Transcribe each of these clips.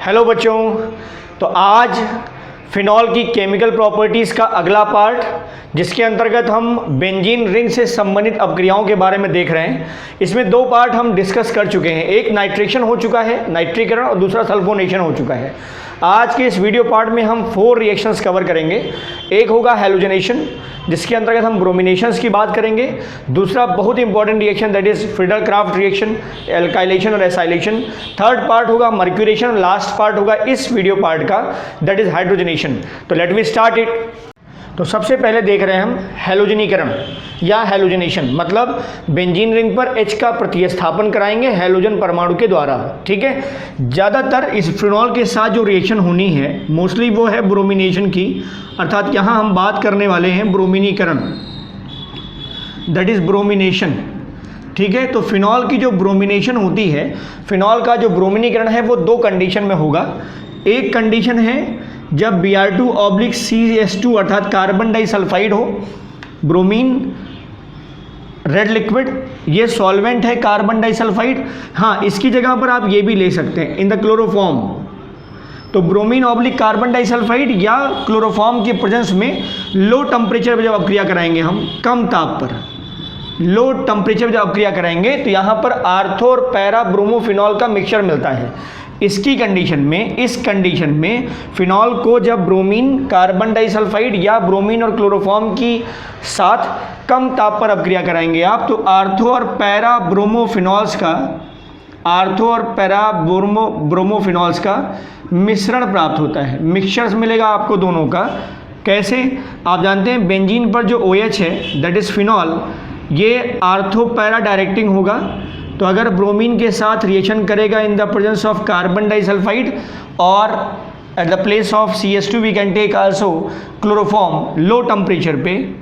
Hello बच्चों, तो आज फिनॉल की केमिकल प्रॉपर्टीज़ का अगला पार्ट, जिसके अंतर्गत हम बेंजीन रिंग से संबंधित अपक्रियाओं के बारे में देख रहे हैं। इसमें दो पार्ट हम डिस्कस कर चुके हैं, एक नाइट्रेशन हो चुका है, नाइट्रीकरण, और दूसरा सल्फोनेशन हो चुका है। आज के इस वीडियो पार्ट में हम 4 रिएक्शंस कवर करेंगे। एक होगा हैलोजनेशन, जिसके अंतर्गत हम ब्रोमिनेशंस की बात करेंगे। दूसरा बहुत important reaction that is Friedel-Crafts reaction, alkylation और एसाइलेशन। थर्ड पार्ट होगा मर्क्यूरेशन। लास्ट पार्ट होगा इस वीडियो पार्ट का, दैट इज हाइड्रोजनेशन। तो लेट मी स्टार्ट इट। तो सबसे पहले देख रहे हैं हम हैलोजनीकरण या हैलोजनेशन, मतलब बेंजीन रिंग पर H का प्रतिस्थापन कराएंगे हैलोजन परमाणु के द्वारा। ठीक है, ज़्यादातर इस फिनॉल के साथ जो रिएक्शन होनी है मोस्टली वो है ब्रोमिनेशन की, अर्थात यहाँ हम बात करने वाले हैं ब्रोमिनीकरण, दैट इज ब्रोमिनेशन। ठीक है, तो फिनॉल की जो ब्रोमिनेशन होती है, फिनॉल का जो ब्रोमिनीकरण है वो 2 कंडीशन में होगा। एक कंडीशन है जब Br2/CH2 अर्थात कार्बन डाइसल्फाइड हो, ब्रोमीन रेड लिक्विड, ये सॉल्वेंट है कार्बन डाइसल्फाइड। हाँ, इसकी जगह पर आप ये भी ले सकते हैं इन द क्लोरोफॉर्म। तो ब्रोमीन ऑब्लिक कार्बन डाइसल्फाइड या क्लोरोफॉर्म के प्रेजेंस में लो टेम्परेचर पर जब अपक्रिया कराएंगे हम, कम ताप पर लो टेम्परेचर पर जब अपक्रिया कराएंगे तो यहाँ पर आर्थो और पैरा ब्रोमोफिनॉल का मिक्सचर मिलता है। इसकी कंडीशन में, इस कंडीशन में फिनॉल को जब ब्रोमीन कार्बन डाइसल्फाइड या ब्रोमीन और क्लोरोफॉर्म की साथ कम ताप पर अपक्रिया कराएंगे आप, तो आर्थो और पैरा ब्रोमोफिनॉल्स का, आर्थो और पैरा ब्रोमोफिनॉल्स का मिश्रण प्राप्त होता है। मिक्सचर्स मिलेगा आपको दोनों का। कैसे? आप जानते हैं बेंजीन पर जो OH है दैट इज फिनॉल, ये आर्थो पैरा डायरेक्टिंग होगा। तो अगर ब्रोमीन के साथ रिएक्शन करेगा in the presence of carbon disulphide और at the place of CH2 we can take also chloroform, low temperature पे,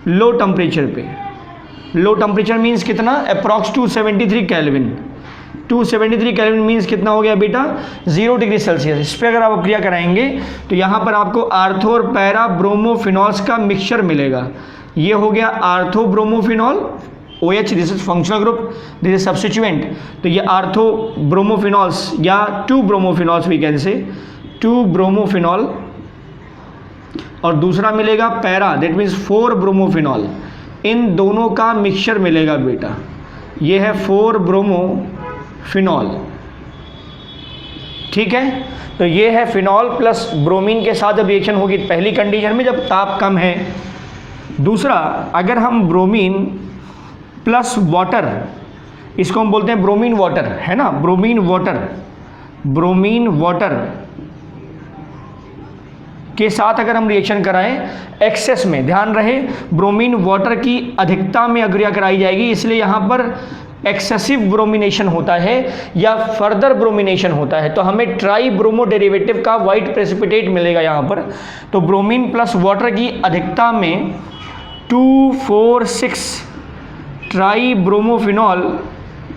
लो टेम्परेचर पे, लो टेम्परेचर मीन्स कितना? Approx 273 kelvin. 273 केल्विन मीन्स कितना हो गया बेटा? 0 डिग्री सेल्सियस। इस पर अगर आप अपक्रिया कराएंगे तो यहाँ पर आपको आर्थो और पैरा ब्रोमोफिनॉल्स का मिक्सचर मिलेगा। ये हो गया ortho bromophenol, OH, this is functional group, this is substituent. तो ये आर्थो ब्रोमोफिनॉल्स या 2 ब्रोमोफिनॉल्स वी कैन से, 2 ब्रोमोफिनॉल, और दूसरा मिलेगा पैरा, दैट मीन्स 4 ब्रोमोफिनॉल। इन दोनों का मिक्सचर मिलेगा बेटा, ये है 4 ब्रोमोफिनॉल। ठीक है, तो ये है फिनॉल प्लस ब्रोमीन के साथ जब रिएक्शन होगी पहली कंडीशन में, जब ताप कम है। दूसरा, अगर हम ब्रोमीन प्लस वाटर, इसको हम बोलते हैं ब्रोमीन वाटर, है ना, ब्रोमीन वाटर, ब्रोमीन वाटर के साथ अगर हम रिएक्शन कराएं एक्सेस में, ध्यान रहे ब्रोमीन वाटर की अधिकता में अग्रिया कराई जाएगी, इसलिए यहाँ पर एक्सेसिव ब्रोमिनेशन होता है या फर्दर ब्रोमिनेशन होता है। तो हमें ट्राई ब्रोमो डेरिवेटिव का वाइट प्रेसिपिटेट मिलेगा यहाँ पर। तो ब्रोमीन प्लस वाटर की अधिकता में 2,4,6 ट्राई ब्रोमोफिनॉल,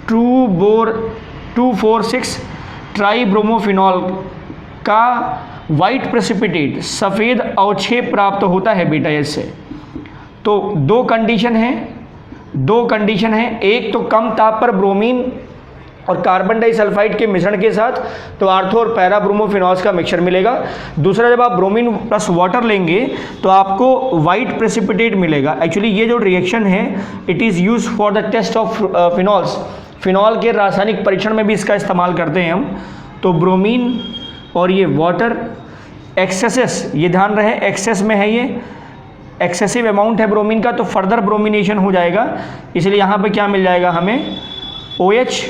2,4,6 ट्राई ब्रोमोफिनॉल का वाइट प्रेसिपिटेट, सफ़ेद अवक्षेप प्राप्त होता है बेटा इससे। तो 2 कंडीशन है, एक तो कम ताप पर ब्रोमीन और कार्बन डाइसल्फाइड के मिश्रण के साथ तो आर्थो और पैरा ब्रोमोफिनॉल्स का मिक्सचर मिलेगा। दूसरा, जब आप ब्रोमीन प्लस वाटर लेंगे तो आपको वाइट प्रेसिपिटेट मिलेगा। एक्चुअली ये जो रिएक्शन है it is use for the test of phenols, phenol के रासायनिक परीक्षण में भी इसका इस्तेमाल करते हैं हम। तो ब्रोमीन और ये वाटर एक्सेसेस, ये ध्यान रहे एक्सेस में है, ये एक्सेसिव अमाउंट है ब्रोमीन का, तो फर्दर ब्रोमिनेशन हो जाएगा। इसलिए यहाँ पे क्या मिल जाएगा हमें? OH,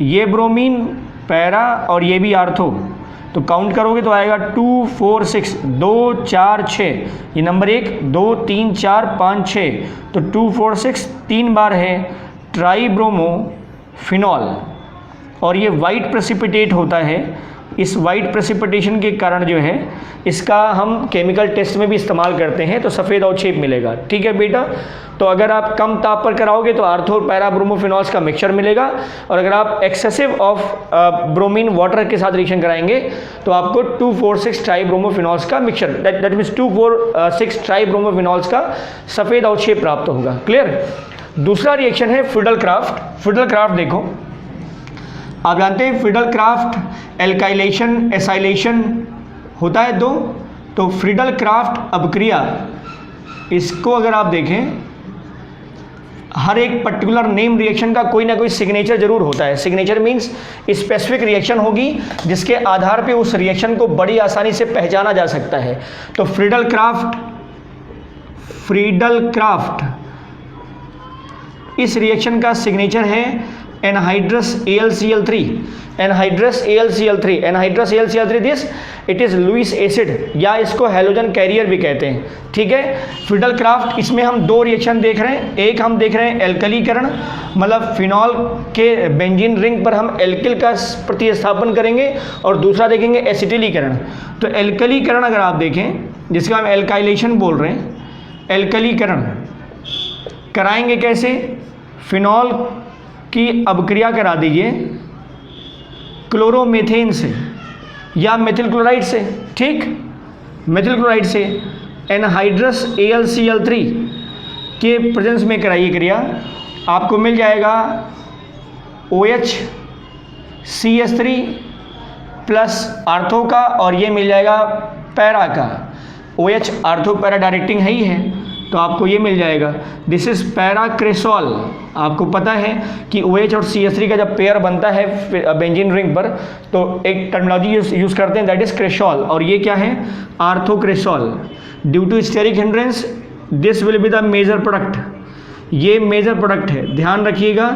ये ब्रोमीन, पैरा और ये भी आर्थो। तो काउंट करोगे तो आएगा 2, 4, 6, 2, 4, 6, ये नंबर 1, 2, 3, 4, 5, 6, तो 2, 4, 6 3 बार है ट्राई ब्रोमो फिनॉल, और ये वाइट प्रेसिपिटेट होता है। इस वाइट प्रेसिपिटेशन के कारण जो है इसका हम केमिकल टेस्ट में भी इस्तेमाल करते हैं, तो सफ़ेद अवक्षेप मिलेगा। ठीक है बेटा, तो अगर आप कम ताप पर कराओगे तो आर्थो और पैरा ब्रोमोफिनॉल्स का मिक्सचर मिलेगा, और अगर आप एक्सेसिव ऑफ ब्रोमीन वाटर के साथ रिएक्शन कराएंगे तो आपको 2,4,6 ट्राई ब्रोमोफिनॉल्स का मिक्सचर, दैट मीन्स 2,4,6 ट्राई ब्रोमोफिनॉल्स का सफ़ेद अवक्षेप प्राप्त होगा। क्लियर? दूसरा रिएक्शन है फ्रीडल-क्राफ्ट। फ्रीडल-क्राफ्ट देखो, आप जानते हैं फ्रीडल क्राफ्ट एल्काइलेशन एसाइलेशन होता है दो, तो फ्रीडल क्राफ्ट अपक्रिया, इसको अगर आप देखें हर एक पर्टिकुलर नेम रिएक्शन का कोई ना कोई सिग्नेचर जरूर होता है। सिग्नेचर मीन्स स्पेसिफिक रिएक्शन होगी जिसके आधार पे उस रिएक्शन को बड़ी आसानी से पहचाना जा सकता है। तो फ्रीडल क्राफ्ट इस रिएक्शन का सिग्नेचर है anhydrous AlCl3। Anhydrous AlCl3 this it is Lewis acid या इसको हैलोजन कैरियर भी कहते हैं। ठीक है, फ्रीडल क्राफ्ट इसमें हम दो रिएक्शन देख रहे हैं। एक हम देख रहे हैं एल्कलीकरण, मतलब फिनॉल के बेंजीन रिंग पर हम एल्किल का प्रतिस्थापन करेंगे, और दूसरा देखेंगे एसिटिलीकरण। तो एल्कलीकरण अगर आप देखें, जिसका हम एल्काइलेशन बोल रहे हैं, एल्कलीकरण कराएंगे कैसे? फिनॉल की अपक्रिया करा दीजिए क्लोरोमीथेन से या मेथिल क्लोराइड से। ठीक, मेथिल क्लोराइड से एनहाइड्रस AlCl3 के प्रेजेंस में कराइए क्रिया, आपको मिल जाएगा OHCH3 प्लस आर्थो का, और ये मिल जाएगा पैरा का। OH आर्थो पैरा डायरेक्टिंग है ही है, तो आपको ये मिल जाएगा। This is paracresol. आपको पता है कि OH और CH3 का जब पेयर बनता है बेंजीन रिंग पर तो एक टर्मिनोलॉजी यूज करते हैं, दैट इज क्रेसॉल, और ये क्या है? Orthocresol. Due to steric hindrance this will be the major product. ये मेजर प्रोडक्ट है, ध्यान रखिएगा।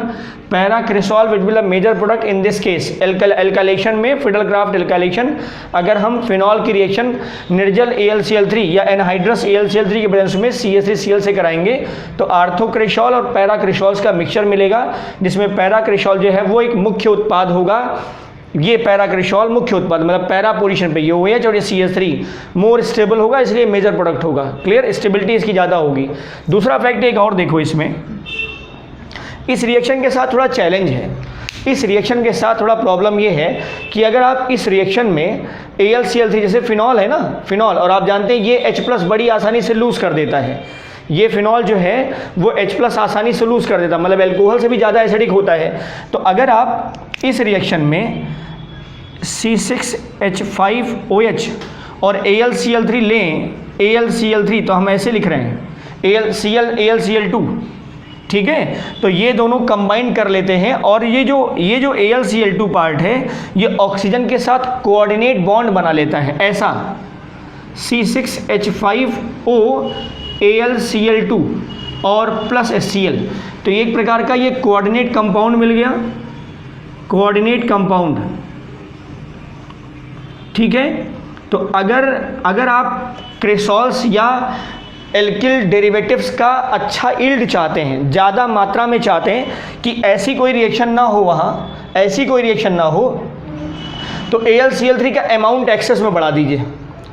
Paracresol will be the major product in this case. Alkylation में फ्रीडल क्राफ्ट एल्काइलेशन, अगर हम फिनॉल की रिएक्शन निर्जल AlCl3 या एनहाइड्रस AlCl3 के प्रेजेंस में CH3Cl से कराएंगे तो आर्थोक्रेसॉल और पैराक्रेसॉल्स का मिक्सचर मिलेगा, जिसमें पैराक्रेसॉल जो है वो एक मुख्य उत्पाद होगा। ये पैराक्रेसॉल मुख्य उत्पाद, मतलब पैरा पोजीशन पे ये OH और ये CH3 मोर स्टेबल होगा, इसलिए मेजर प्रोडक्ट होगा। क्लियर, स्टेबिलिटी इसकी ज़्यादा होगी। दूसरा फैक्ट एक और देखो, इसमें इस रिएक्शन के साथ थोड़ा चैलेंज है। इस रिएक्शन के साथ थोड़ा प्रॉब्लम ये है कि अगर आप इस रिएक्शन में AlCl3, जैसे फिनॉल है ना, फिनॉल, और आप जानते हैं ये H+ बड़ी आसानी से लूज कर देता है। ये फिनॉल जो है वो H+ आसानी से लूज कर देता है, मतलब एल्कोहल से भी ज़्यादा एसिडिक होता है। तो अगर आप इस रिएक्शन में C6H5OH और AlCl3 लें, AlCl3 तो हम ऐसे लिख रहे हैं AlCl2, ठीक है, तो ये दोनों कंबाइन कर लेते हैं, और ये जो AlCl2 पार्ट है ये ऑक्सीजन के साथ कोऑर्डिनेट बॉन्ड बना लेता है, ऐसा C6H5O AlCl2 और प्लस HCl। तो एक प्रकार का ये कोऑर्डिनेट कंपाउंड मिल गया, कोऑर्डिनेट कंपाउंड। ठीक है, तो अगर आप क्रेसॉल्स या एल्किल डेरिवेटिव्स का अच्छा यील्ड चाहते हैं, ज़्यादा मात्रा में चाहते हैं कि ऐसी कोई रिएक्शन ना हो, वहाँ ऐसी कोई रिएक्शन ना हो, तो AlCl3 का अमाउंट एक्सेस में बढ़ा दीजिए।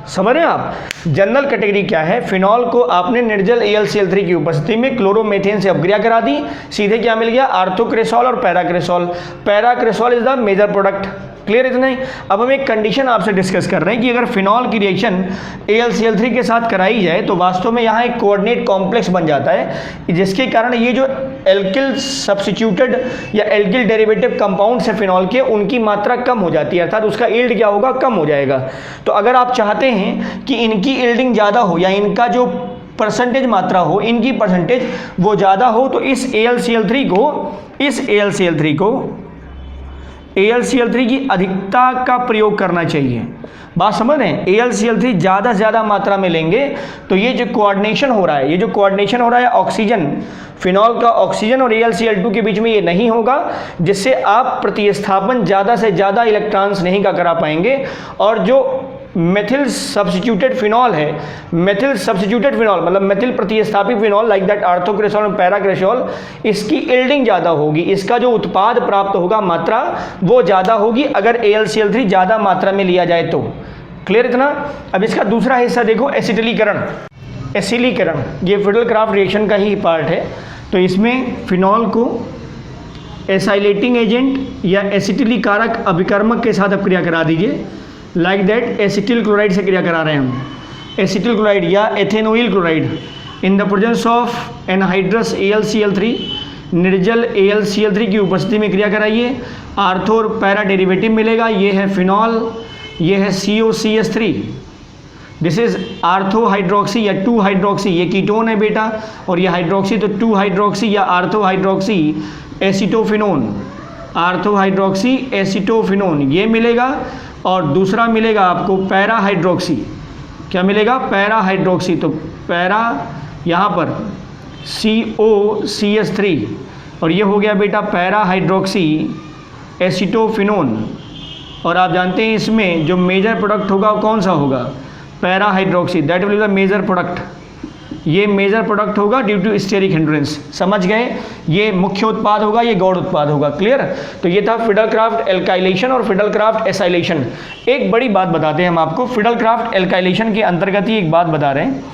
समझ रहे हैं आप? जनरल कैटेगरी क्या है? फिनॉल को आपने निर्जल AlCl3 की उपस्थिति में क्लोरोमीथेन से अपक्रिया करा दी, सीधे क्या मिल गया? आर्थोक्रेसॉल और paracresol. Paracresol is the major product. Clear इतना ही। अब हम एक कंडीशन आपसे डिस्कस कर रहे हैं कि अगर फिनॉल की रिएक्शन AlCl3 के साथ कराई जाए तो वास्तव में यहाँ एक कोऑर्डिनेट कॉम्प्लेक्स बन जाता है, जिसके कारण ये जो एल्किल सब्स्टिट्यूटेड या एल्किल डेरिवेटिव कंपाउंड्स है फिनॉल के, उनकी मात्रा कम हो जाती है, अर्थात उसका यील्ड क्या होगा? कम हो जाएगा। तो अगर आप चाहते हैं कि इनकी यील्डिंग ज़्यादा हो या इनका जो परसेंटेज मात्रा हो, इनकी परसेंटेज वो ज़्यादा हो, तो इस AlCl3 की अधिकता का प्रयोग करना चाहिए। बात समझ रहे हैं? AlCl3 ज़्यादा से ज़्यादा मात्रा में लेंगे तो ये जो कोऑर्डिनेशन हो रहा है, ऑक्सीजन, फिनॉल का ऑक्सीजन और AlCl2 के बीच में ये नहीं होगा, जिससे आप प्रतिस्थापन ज़्यादा से ज़्यादा इलेक्ट्रॉन्स नहीं का करा पाएंगे। और जो मेथिल सब्स्टिट्यूटेड फिनॉल है, मतलब मेथिल प्रतिस्थापित फिनॉल लाइक दैट आर्थोक्रेसॉल और पैराक्रेसॉल, इसकी यील्डिंग ज़्यादा होगी, इसका जो उत्पाद प्राप्त होगा मात्रा वो ज़्यादा होगी अगर AlCl3 ज़्यादा मात्रा में लिया जाए तो। क्लियर इतना? अब इसका दूसरा हिस्सा देखो, एसिटिलीकरण। ये फ्रीडल क्राफ्ट रिएक्शन का ही पार्ट है। तो इसमें फिनॉल को एसाइलेटिंग एजेंट या एसिटिलीकारक अभिकर्मक के साथ अपक्रिया करा दीजिए, लाइक दैट एसिटिल क्लोराइड से क्रिया करा रहे हैं हम, एसिटिल क्लोराइड या ethanoyl chloride in the presence of anhydrous AlCl3 निर्जल AlCl3 की उपस्थिति में क्रिया कराइए, आर्थो और पैरा डेरिवेटिव मिलेगा। ये है फिनॉल, ये है COCH3, this is ortho hydroxy या 2 हाइड्रोक्सी, ये कीटोन है बेटा, और ये हाइड्रोक्सी तो 2 हाइड्रोक्सी या ortho hydroxy acetophenone, ortho hydroxy acetophenone ये मिलेगा। और दूसरा मिलेगा आपको पैरा हाइड्रोक्सी, क्या मिलेगा? पैरा हाइड्रोक्सी, तो पैरा यहाँ पर COCH3 और ये हो गया बेटा पैरा हाइड्रोक्सी एसीटोफिनोन। और आप जानते हैं इसमें जो मेजर प्रोडक्ट होगा वो कौन सा होगा? Para hydroxy, that will be the major product, ये मेजर प्रोडक्ट होगा ड्यू टू स्टेरिक हिंड्रेंस। समझ गए? ये मुख्य उत्पाद होगा, ये गौड़ उत्पाद होगा। क्लियर? तो ये था फिडलक्राफ्ट एल्काइलेशन और फिडलक्राफ्ट एसाइलेशन। एक बड़ी बात बताते हैं हम आपको, फिडलक्राफ्ट एल्काइलेशन के अंतर्गत ही एक बात बता रहे हैं।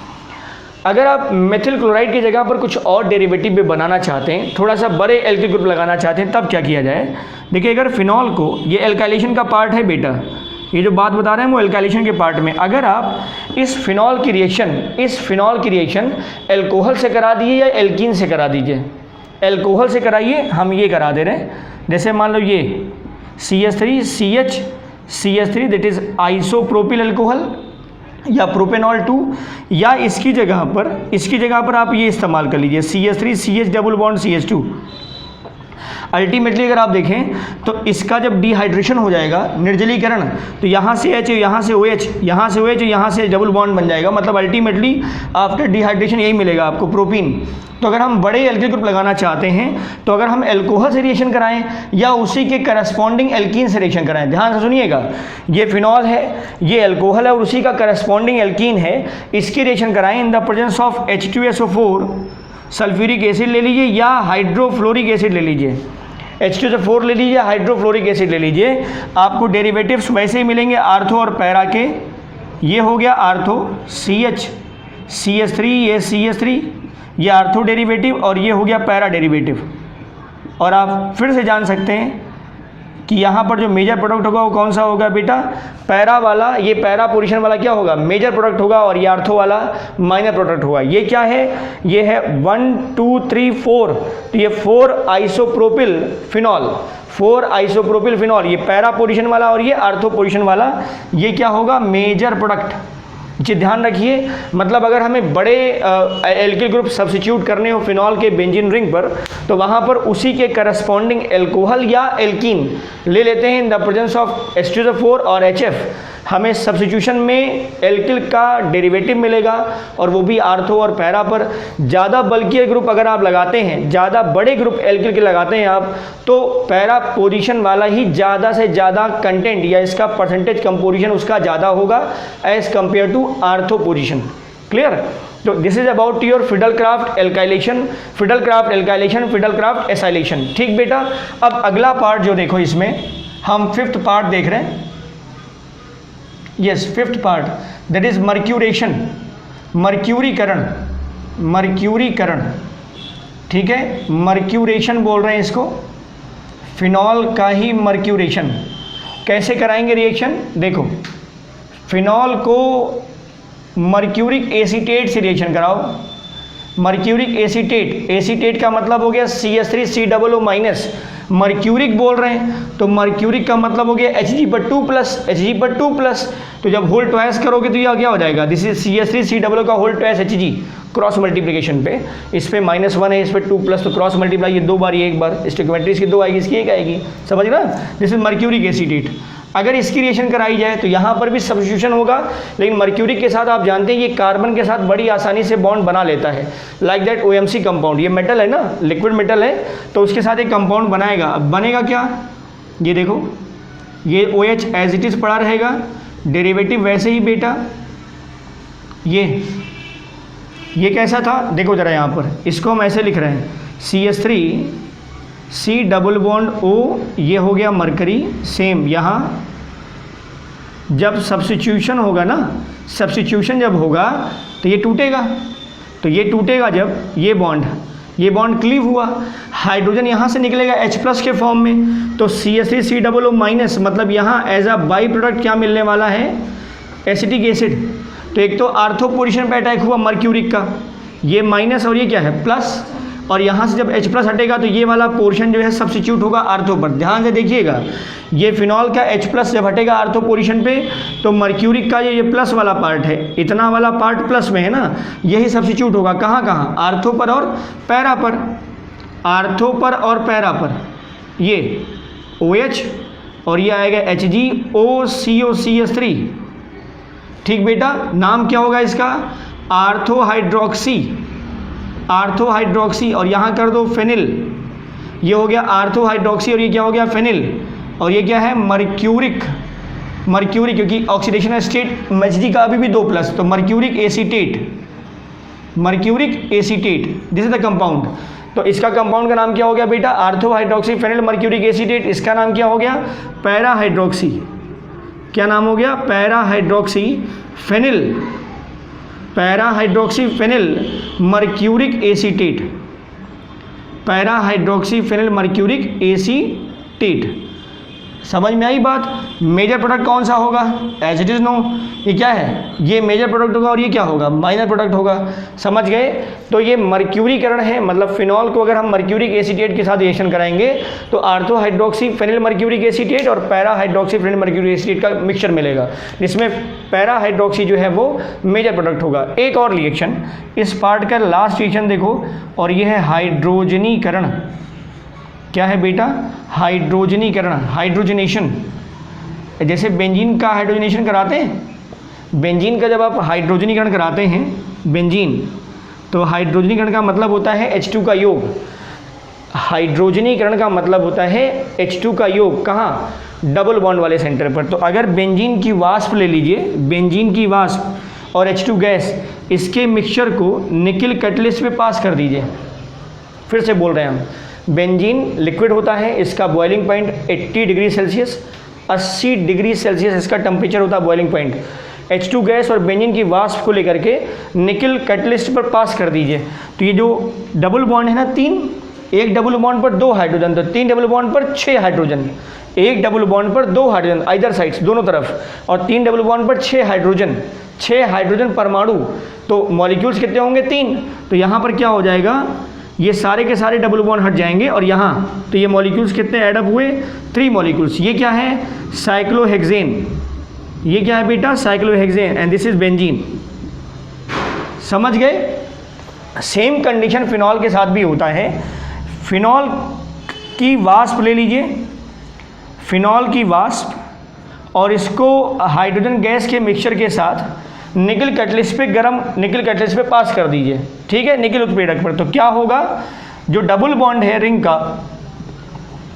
अगर आप मेथिल क्लोराइड की जगह पर कुछ और डेरिवेटिव भी बनाना चाहते हैं, थोड़ा सा बड़े एल्किल ग्रुप लगाना चाहते हैं, तब क्या किया जाए? देखिए, अगर फिनॉल को, ये एल्काइलेशन का पार्ट है बेटा, ये जो बात बता रहे हैं वो एल्काइलेशन के पार्ट में, अगर आप इस फिनॉल की रिएक्शन एल्कोहल से करा दीजिए या एल्कीन से करा दीजिए, एल्कोहल से कराइए, हम ये करा दे रहे हैं। जैसे मान लो ये CH3 that is isopropyl alcohol या प्रोपेनॉल 2, या इसकी जगह पर आप ये इस्तेमाल कर लीजिए CH3 CH double bond CH2। Ultimately अगर आप देखें तो इसका जब डिहाइड्रेशन हो जाएगा, निर्जलीकरण, तो यहाँ से H, यहाँ से OH, यहाँ से OH, यहाँ से डबल बॉन्ड बन जाएगा। मतलब अल्टीमेटली आफ्टर डिहाइड्रेशन यही मिलेगा आपको, प्रोपीन। तो अगर हम बड़े एल्किल ग्रुप लगाना चाहते हैं तो अगर हम एल्कोहल से रिएक्शन कराएं या उसी के करस्पॉन्डिंग एल्कीन से रिएक्शन कराएं, ध्यान से सुनिएगा, ये फिनॉल है, ये एल्कोहल है और उसी का करस्पॉन्डिंग एल्कीन है, इसकी रिएक्शन कराएं इन the presence of H2SO4 sulphuric acid ले लीजिए या हाइड्रोफ्लोरिक एसिड ले लीजिए, H2SO4 ले लीजिए, हाइड्रोफ्लोरिक एसिड ले लीजिए, आपको डेरिवेटिव्स वैसे ही मिलेंगे आर्थो और पैरा के। ये हो गया आर्थो CH3, ये CH3, ये आर्थो डेरिवेटिव, और ये हो गया पैरा डेरिवेटिव। और आप फिर से जान सकते हैं कि यहाँ पर जो मेजर प्रोडक्ट होगा वो कौन सा होगा बेटा? पैरा वाला, ये पैरा पोजीशन वाला क्या होगा? मेजर प्रोडक्ट होगा, और ये आर्थो वाला माइनर प्रोडक्ट होगा। ये क्या है? ये है 1 2 3 4, तो ये 4 आइसोप्रोपिल फिनॉल, 4 आइसोप्रोपिल फिनॉल, ये पैरा पोजीशन वाला और ये आर्थो पोजीशन वाला, ये क्या होगा? Major product. जी ध्यान रखिए, मतलब अगर हमें बड़े एल्किल ग्रुप सब्स्टिट्यूट करने हो फिनॉल के बेंजीन रिंग पर, तो वहाँ पर उसी के करस्पॉन्डिंग एल्कोहल या एल्कीन ले लेते हैं इन द प्रेजेंस ऑफ H2SO4 और HF। हमें सब्स्टिट्यूशन में एल्किल का डेरिवेटिव मिलेगा, और वो भी आर्थो और पैरा पर। ज़्यादा बल्कि ग्रुप अगर आप लगाते हैं, ज़्यादा बड़े ग्रुप एल्किल के लगाते हैं आप, तो पैरा पोजीशन वाला ही ज़्यादा से ज़्यादा कंटेंट या इसका परसेंटेज कंपोजिशन उसका ज़्यादा होगा as compared to ortho position. Clear? तो this is about your Friedel Crafts alkylation, Friedel Crafts acylation. ठीक बेटा? अब अगला पार्ट जो देखो, इसमें हम 5th पार्ट देख रहे हैं। Yes, 5th part, that is mercuration, मर्क्यूरीकरण। ठीक है, मर्क्यूरेशन बोल रहे हैं इसको, फिनॉल का ही मर्क्यूरेशन। कैसे कराएंगे रिएक्शन? देखो, फिनॉल को मर्क्यूरिक एसीटेट से रिएक्शन कराओ। मर्क्यूरिक एसीटेट का मतलब हो गया CH3COO-, मर्क्यूरिक बोल रहे हैं तो मर्क्यूरिक का मतलब हो गया Hg+, तो जब होल ट्वाइस करोगे तो यह क्या हो जाएगा? दिस इज CH3COO का whole twice Hg, cross multiplication पे, इस पे -1 है, इस पे 2+, तो क्रॉस मल्टीप्लाई, ये 2 बार, ये 1 बार, स्टोइकियोमेट्री इसकी 2 आएगी, इसकी 1 आएगी। समझ ना? This is mercuric acetate. अगर इसकी रिएक्शन कराई जाए तो यहाँ पर भी सब्स्टिट्यूशन होगा, लेकिन मर्क्यूरिक के साथ आप जानते हैं ये कार्बन के साथ बड़ी आसानी से बॉन्ड बना लेता है, लाइक दैट OMC कंपाउंड। ये मेटल है ना, लिक्विड मेटल है, तो उसके साथ एक कंपाउंड बनाएगा। अब बनेगा क्या? ये देखो, ये OH एज इट इज़ पड़ा रहेगा, डेरिवेटिव वैसे ही बेटा। ये कैसा था? देखो ज़रा यहाँ पर, इसको हम ऐसे लिख रहे हैं CH3 C double bond O, ये हो गया मरकरी। सेम यहाँ जब सब्स्टिट्यूशन होगा ना, सब्स्टिट्यूशन जब होगा तो ये टूटेगा, तो ये टूटेगा जब ये बॉन्ड क्लीव हुआ, हाइड्रोजन यहाँ से निकलेगा H+ के फॉर्म में, तो CH3COO-, मतलब यहाँ एज अ बाई प्रोडक्ट क्या मिलने वाला है? Acetic acid. तो एक तो आर्थो पोजीशन पे अटैक हुआ मर्क्यूरिक का, ये माइनस और ये क्या है? प्लस। और यहाँ से जब H प्लस हटेगा तो ये वाला पोर्शन जो है सब्स्टिट्यूट होगा आर्थो पर। ध्यान से देखिएगा, ये फिनॉल का H प्लस जब हटेगा आर्थो पोजीशन पे तो मर्क्यूरिक का ये प्लस वाला पार्ट है, इतना वाला पार्ट प्लस में है ना, यही सब्स्टिट्यूट होगा कहाँ कहाँ, आर्थो पर और पैरा पर, आर्थो पर और पैरा पर, ये OH और ये आएगा HgOCOCH3। ठीक बेटा, नाम क्या होगा इसका, आर्थोहाइड्रोक्सी, आर्थोहाइड्रोक्सी, और यहाँ कर दो फेनिल, ये हो गया आर्थोहाइड्रोक्सी और ये क्या हो गया फेनिल, और ये क्या है मर्क्यूरिक, मर्क्यूरिक क्योंकि ऑक्सीडेशन स्टेट Hg का अभी भी 2 प्लस, तो mercuric acetate, mercuric acetate, this is the compound. तो इसका कंपाउंड का नाम क्या हो गया बेटा, आर्थोहाइड्रोक्सी फेनिल मर्क्यूरिक एसीटेट। इसका नाम क्या हो गया, पैराहाइड्रोक्सी, क्या नाम हो गया, parahydroxy phenyl, parahydroxy phenyl mercuric acetate, parahydroxy phenyl mercuric acetate. समझ में आई बात। मेजर प्रोडक्ट कौन सा होगा, एज इट इज नो, ये क्या है, ये मेजर प्रोडक्ट होगा और ये क्या होगा, माइनर प्रोडक्ट होगा। समझ गए। तो ये मर्क्यूरीकरण है, मतलब फिनॉल को अगर हम मर्क्यूरिक एसीटेट के साथ रिएक्शन कराएंगे तो आर्थोहाइड्रोक्सी फेनिल मर्क्यूरिक एसीटेट और पैराहाइड्रोक्सी फेनिल मर्क्यूरिक एसीटेट का मिक्सचर मिलेगा, जिसमें पैराहाइड्रोक्सी जो है वो मेजर प्रोडक्ट होगा। एक और रिएक्शन, इस पार्ट का लास्ट रिएक्शन देखो, और ये है हाइड्रोजनीकरण। क्या है बेटा, हाइड्रोजनीकरण, हाइड्रोजनेशन। जैसे बेंजीन का हाइड्रोजनेशन कराते हैं, बेंजीन का जब आप हाइड्रोजनीकरण कराते हैं बेंजीन, तो हाइड्रोजनीकरण का मतलब होता है H2 का योग, हाइड्रोजनीकरण का मतलब होता है H2 का योग, कहाँ, डबल बॉन्ड वाले सेंटर पर। तो अगर बेंजीन की वाष्प ले लीजिए, बेंजीन की वाष्प और H2 गैस, इसके मिक्सचर को निकिल कैटलिस्ट पे पास कर दीजिए। फिर से बोल रहे हैं हम, बेंजीन लिक्विड होता है, इसका boiling point 80 degree Celsius, 80 degree Celsius इसका टेम्परेचर होता है बॉइलिंग पॉइंट। H2 गैस और बेंजीन की वाष्प को लेकर के निकिल कैटलिस्ट पर पास कर दीजिए। तो ये जो डबल बॉन्ड है ना, 3, एक डबल बॉन्ड पर 2 हाइड्रोजन, तो 3 डबल बॉन्ड पर 6 हाइड्रोजन, एक डबल बॉन्ड पर 2 हाइड्रोजन आइदर साइड्स, दोनों तरफ, और 3 डबल बॉन्ड पर 6 हाइड्रोजन, 6 हाइड्रोजन परमाणु। तो मॉलिक्यूल्स कितने होंगे, 3। तो यहाँ पर क्या हो जाएगा, ये सारे के सारे डबल बॉन्ड हट जाएंगे, और यहाँ तो ये मॉलिक्यूल्स कितने ऐड अप हुए, 3 मॉलिक्यूल्स। ये क्या है, साइक्लोहेक्सेन, ये क्या है बेटा, cyclohexane, and this is benzene. समझ गए। सेम कंडीशन फिनॉल के साथ भी होता है। फिनॉल की वाष्प ले लीजिए, फिनॉल की वाष्प, और इसको हाइड्रोजन गैस के मिक्सचर के साथ निकिल कैटलिस्ट पे, गरम निकिल कैटलिस्ट पे पास कर दीजिए, ठीक है, निकिल उत्प्रेरक पर। तो क्या होगा, जो डबल बॉन्ड है रिंग का,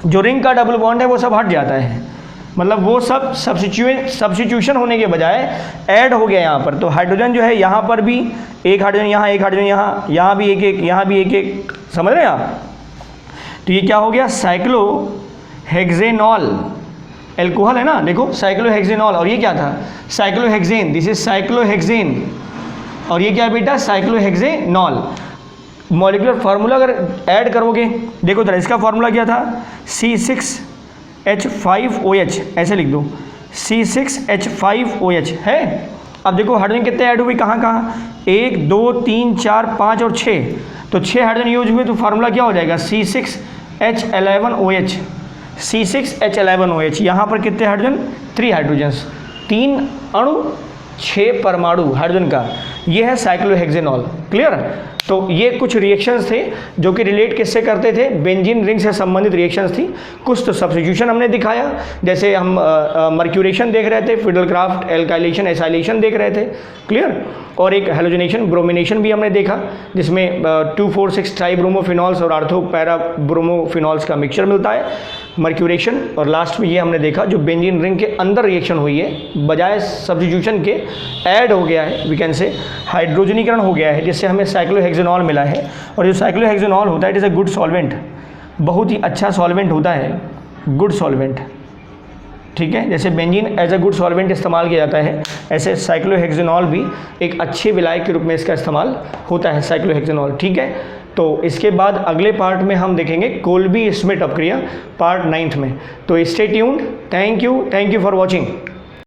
जो रिंग का डबल बॉन्ड है वो सब हट जाता है, मतलब वो सब सब्स्टिट्यूशन होने के बजाय ऐड हो गया यहाँ पर। तो हाइड्रोजन जो है यहाँ पर भी एक हाइड्रोजन, यहाँ एक हाइड्रोजन, यहाँ भी एक एक, यहाँ भी एक एक, समझ रहे हैं आप। तो ये क्या हो गया, साइक्लोहेक्सेनॉल, एल्कोहल है ना, देखो साइक्लोहेक्सेनॉल, और ये क्या था, साइक्लोहेक्सेन, दिस इज साइक्लोहेक्सेन, और ये क्या है बेटा, साइक्लोहेक्सेनॉल। मॉलिक्यूलर फार्मूला अगर ऐड करोगे, देखो जरा इसका फार्मूला क्या था, C6H5OH, ऐसे लिख दो, C6H5OH है। अब देखो हाइड्रोजन कितने ऐड हुए, कहाँ कहाँ, 1 2 3 4 5 और 6, तो 6 हाइड्रोजन यूज हुए, तो फार्मूला क्या हो जाएगा, C6H11OH, C6H11OH। यहाँ पर कितने हाइड्रोजन, 3 हाइड्रोजन्स, 3 अणु 6 परमाणु हाइड्रोजन का, ये है साइक्लोहेक्सेनॉल। क्लियर। तो ये कुछ रिएक्शंस थे जो कि रिलेट किससे करते थे, बेंजीन रिंग से संबंधित रिएक्शंस थी। कुछ तो सब्स्टिट्यूशन हमने दिखाया, जैसे हम मर्क्यूरेशन देख रहे थे, फिडलक्राफ्ट एल्काइलेशन एसाइलेशन देख रहे थे। क्लियर। और एक हेलोजनेशन ब्रोमिनेशन भी हमने देखा, जिसमें 2,4,6 ट्राइब्रोमोफिनॉल्स और आर्थो पैरा ब्रोमोफिनॉल्स का मिक्सचर मिलता है, मर्क्यूरेशन। और लास्ट में ये हमने देखा जो बेंजीन रिंग के अंदर रिएक्शन हुई है, बजाय सब्स्टिट्यूशन के ऐड हो गया है, वी कैन से हाइड्रोजनीकरण हो गया है, जिससे हमें साइक्लोहेक्सेनॉल मिला है। और जो साइक्लोहेक्सेनॉल होता है it is a good solvent, बहुत ही अच्छा सॉल्वेंट होता है, गुड सॉल्वेंट। ठीक है, जैसे benzene as a good solvent इस्तेमाल किया जाता है, ऐसे साइक्लोहेक्सेनॉल भी एक अच्छे विलायक के रूप में इसका इस्तेमाल होता है, साइक्लोहेक्सेनॉल। ठीक है, तो इसके बाद अगले पार्ट में हम देखेंगे कोल्बी श्मिट अपक्रिया, पार्ट 9th में। तो stay tuned. Thank you for watching.